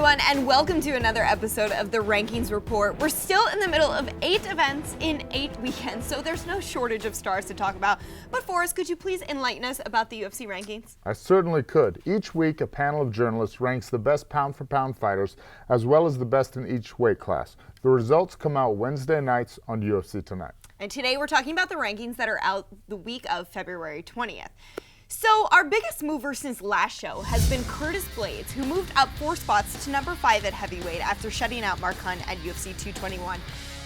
everyone, and welcome to another episode of the Rankings Report. We're still in the middle of 8 events in 8 weekends, so there's no shortage of stars to talk about. But Forrest, could you please enlighten us about the UFC rankings? I certainly could. Each week, a panel of journalists ranks the best pound-for-pound fighters, as well as the best in each weight class. The results come out Wednesday nights on UFC Tonight. And today we're talking about the rankings that are out the week of February 20th. So our biggest mover since last show has been Curtis Blaydes, who moved up 4 spots to number 5 at heavyweight after shutting out Mark Hunt at UFC 221.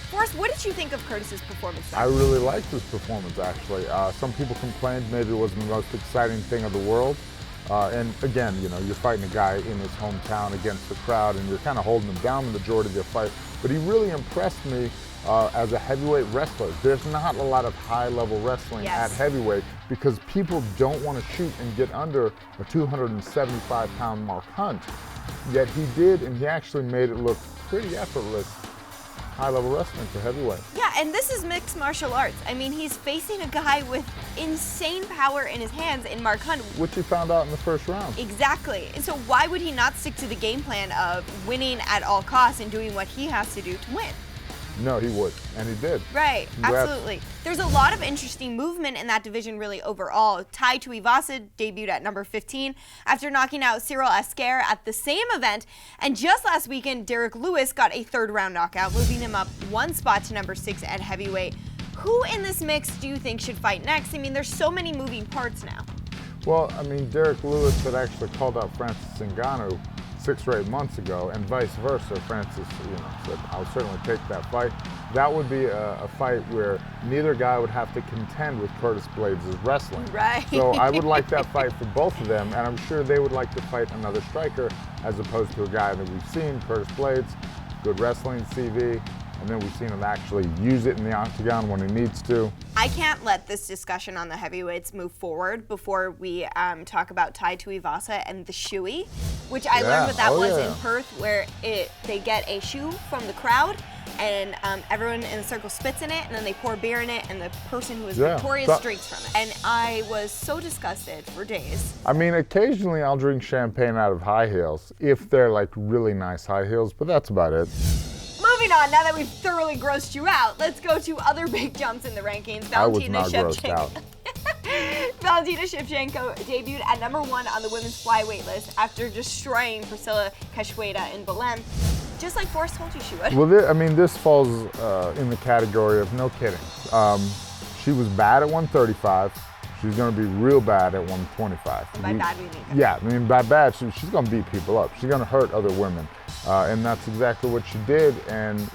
Forrest, what did you think of Curtis's performance there? I really liked his performance, actually. Some people complained maybe it wasn't the most exciting thing of the world. And again, you know, you're fighting a guy in his hometown against the crowd, and you're kind of holding him down the majority of the fight. But he really impressed me as a heavyweight wrestler. There's not a lot of high-level wrestling at heavyweight because people don't want to shoot and get under a 275-pound Mark Hunt. Yet he did, and he actually made it look pretty effortless. High-level wrestling for heavyweight. Yeah, and this is mixed martial arts. I mean, he's facing a guy with insane power in his hands in Mark Hunt. Which he found out in the first round. Exactly. And so why would he not stick to the game plan of winning at all costs and doing what he has to do to win? No, he would, and he did. Right, absolutely. There's a lot of interesting movement in that division really overall. Tai Tuivasa debuted at number 15 after knocking out Cyril Esquer at the same event. And just last weekend, Derrick Lewis got a 3rd round knockout, moving him up 1 spot to number 6 at heavyweight. Who in this mix do you think should fight next? I mean, there's so many moving parts now. Well, I mean, Derrick Lewis had actually called out Francis Ngannou 6 or 8 months ago, and vice versa. Francis, said, "I'll certainly take that fight." That would be a fight where neither guy would have to contend with Curtis Blaydes' wrestling. Right. So I would like that fight for both of them, and I'm sure they would like to fight another striker as opposed to a guy that we've seen, Curtis Blaydes, good wrestling CV, and then we've seen him actually use it in the octagon when he needs to. I can't let this discussion on the heavyweights move forward before we talk about Tai Tuivasa and the shoey, which I learned what that was in Perth, where they get a shoe from the crowd, and everyone in the circle spits in it, and then they pour beer in it, and the person who is victorious drinks from it. And I was so disgusted for days. I mean, occasionally I'll drink champagne out of high heels, if they're like really nice high heels, but that's about it. Moving on, now that we've thoroughly grossed you out, let's go to other big jumps in the rankings. Valentina Shevchenko. Valentina Shevchenko debuted at number 1 on the women's flyweight list after destroying Priscilla Cachoeira in Belém, just like Forrest told you she would. Well, this falls in the category of no kidding. She was bad at 135. She's going to be real bad at 125. And by bad, we mean that. Yeah, I mean, by bad, she's going to beat people up. She's going to hurt other women. And that's exactly what she did. And,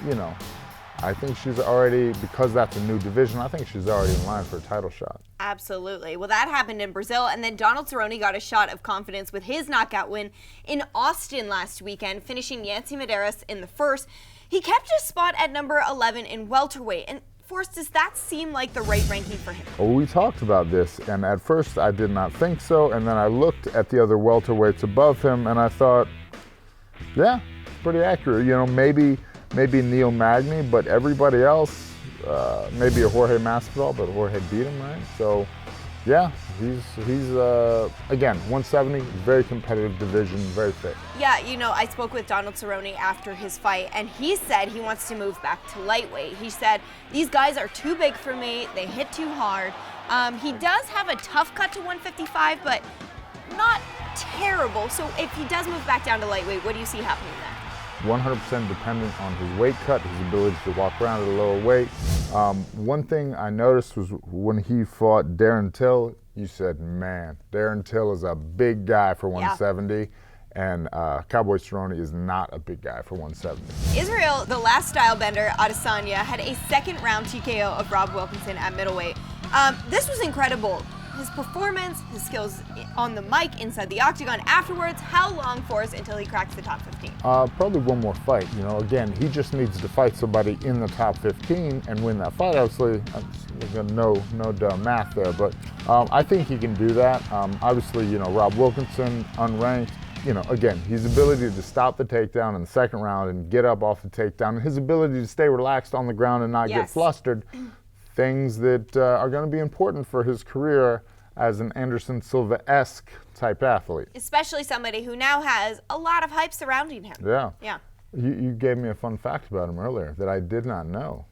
I think she's already, because that's a new division, I think she's already in line for a title shot. Absolutely. Well, that happened in Brazil, and then Donald Cerrone got a shot of confidence with his knockout win in Austin last weekend, finishing Yancy Medeiros in the first. He kept his spot at number 11 in welterweight. And Forrest, does that seem like the right ranking for him? Well, we talked about this, and at first I did not think so, and then I looked at the other welterweights above him, and I thought, yeah, pretty accurate. Maybe Neil Magny, but everybody else, maybe a Jorge Masvidal, but Jorge beat him, right? So, yeah, he's again, 170, very competitive division, very fit. Yeah, I spoke with Donald Cerrone after his fight, and he said he wants to move back to lightweight. He said, these guys are too big for me, they hit too hard. He does have a tough cut to 155, but not terrible. So if he does move back down to lightweight, what do you see happening there? 100% dependent on his weight cut, his ability to walk around at a lower weight. One thing I noticed was when he fought Darren Till, you said, man, Darren Till is a big guy for 170, and Cowboy Cerrone is not a big guy for 170. Israel, the last style bender, Adesanya, had a 2nd round TKO of Rob Wilkinson at middleweight. This was incredible. His performance, his skills on the mic, inside the octagon afterwards. How long, Forrest, until he cracks the top 15? Probably one more fight. Again, he just needs to fight somebody in the top 15 and win that fight. Obviously, no dumb math there, but I think he can do that. Obviously, Rob Wilkinson, unranked. Again, his ability to stop the takedown in the 2nd round and get up off the takedown, and his ability to stay relaxed on the ground and not get flustered. Things that are going to be important for his career as an Anderson Silva-esque type athlete. Especially somebody who now has a lot of hype surrounding him. Yeah. Yeah. You gave me a fun fact about him earlier that I did not know.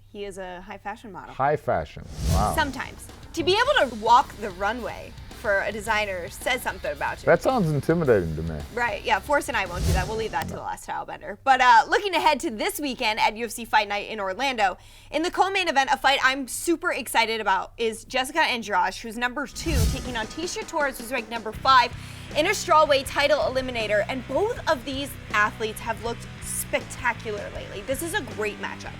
He is a high fashion model. High fashion. Wow. Sometimes. To be able to walk the runway for a designer says something about you. That sounds intimidating to me. Right, yeah, Forrest and I won't do that. We'll leave that to the last stylebender. But looking ahead to this weekend at UFC Fight Night in Orlando, in the co-main event, a fight I'm super excited about is Jessica Andrade, who's number 2, taking on Tecia Torres, who's ranked number 5, in a strawweight title eliminator. And both of these athletes have looked spectacular lately. This is a great matchup.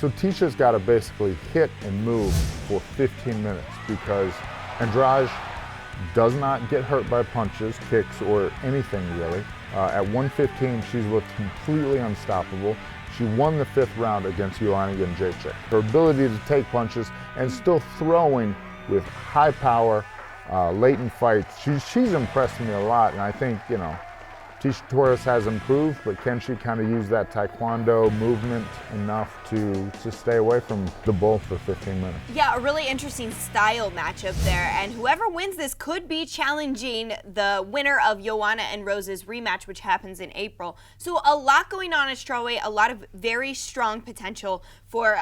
So Ticia's got to basically hit and move for 15 minutes because Andrade does not get hurt by punches, kicks, or anything really. At 115, she's looked completely unstoppable. She won the 5th round against Joanna Jędrzejczyk. Her ability to take punches and still throwing with high power, latent fights, she's impressed me a lot, and I think, you know, Tecia Torres has improved, but can she kind of use that taekwondo movement enough to stay away from the bull for 15 minutes? Yeah, a really interesting style matchup there, and whoever wins this could be challenging the winner of Joanna and Rose's rematch, which happens in April. So a lot going on at strawweight, a lot of very strong potential for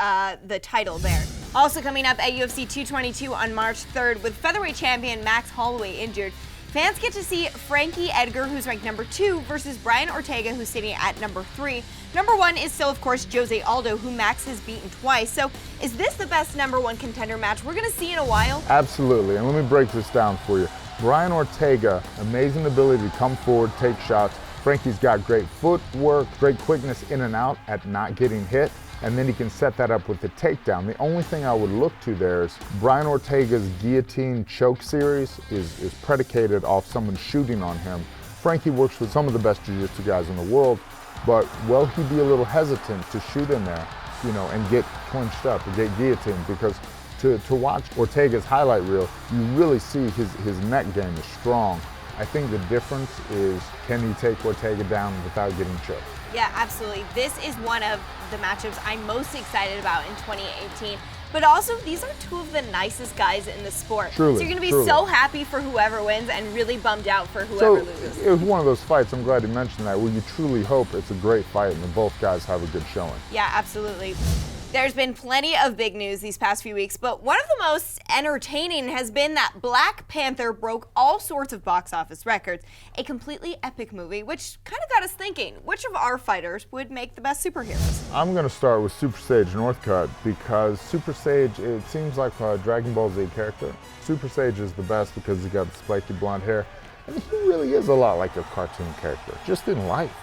the title there. Also coming up at UFC 222 on March 3rd, with featherweight champion Max Holloway injured, fans get to see Frankie Edgar, who's ranked number 2, versus Brian Ortega, who's sitting at number 3. Number 1 is still, of course, Jose Aldo, who Max has beaten twice. So is this the best number 1 contender match we're going to see in a while? Absolutely, and let me break this down for you. Brian Ortega, amazing ability to come forward, take shots. Frankie's got great footwork, great quickness in and out at not getting hit, and then he can set that up with the takedown. The only thing I would look to there is Brian Ortega's guillotine choke series is predicated off someone shooting on him. Frankie works with some of the best jiu-jitsu guys in the world, but will he be a little hesitant to shoot in there, you know, and get clinched up, or get guillotined? Because to watch Ortega's highlight reel, you really see his neck game is strong. I think the difference is, can he take Ortega down without getting choked? Yeah, absolutely. This is one of the matchups I'm most excited about in 2018. But also, these are two of the nicest guys in the sport. Truly, so you're going to be so happy for whoever wins and really bummed out for whoever loses. It was one of those fights, I'm glad you mentioned that, where you truly hope it's a great fight and that both guys have a good showing. Yeah, absolutely. There's been plenty of big news these past few weeks, but one of the most entertaining has been that Black Panther broke all sorts of box office records. A completely epic movie, which kind of got us thinking, which of our fighters would make the best superheroes? I'm going to start with Super Sage Northcutt because Super Sage, it seems like a Dragon Ball Z character. Super Sage is the best because he's got the spiky blonde hair, and he really is a lot like a cartoon character, just in life.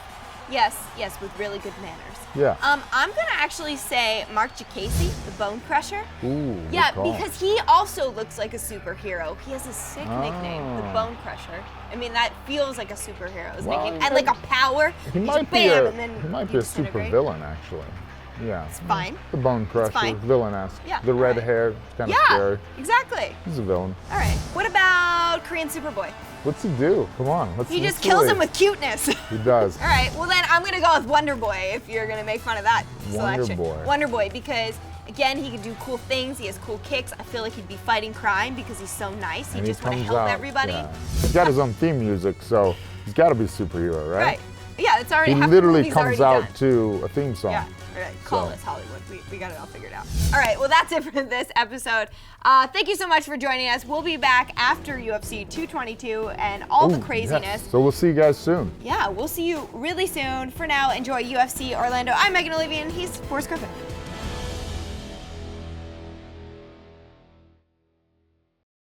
Yes, with really good manners. Yeah. I'm gonna actually say Mark Jacasey, the Bone Crusher. Ooh, yeah, good call. because he also looks like a superhero. He has a sick nickname, the Bone Crusher. I mean, that feels like a superhero's nickname, and like a power. He might be a super villain, actually. Yeah. It's fine. The Bone Crusher, villain-esque. Yeah, the red hair, kind of scary. Yeah, exactly. He's a villain. All right. What about Korean Superboy? What's he do? Come on. He just kills him with cuteness. He does. All right. Well, then I'm gonna go with Wonder Boy if you're gonna make fun of that selection. Wonder Boy, because again, he can do cool things. He has cool kicks. I feel like he'd be fighting crime because he's so nice. He just want to help everybody. Yeah. He's got his own theme music, so he's got to be a superhero, right? Right. Yeah, it's already. He literally comes out to a theme song. Yeah. All right. Call us Hollywood. We got it all figured out. All right. Well, that's it for this episode. Thank you so much for joining us. We'll be back after UFC 222 and all the craziness. Yes. So we'll see you guys soon. Yeah, we'll see you really soon. For now, enjoy UFC Orlando. I'm Megan Olivi, and he's Forrest Griffin.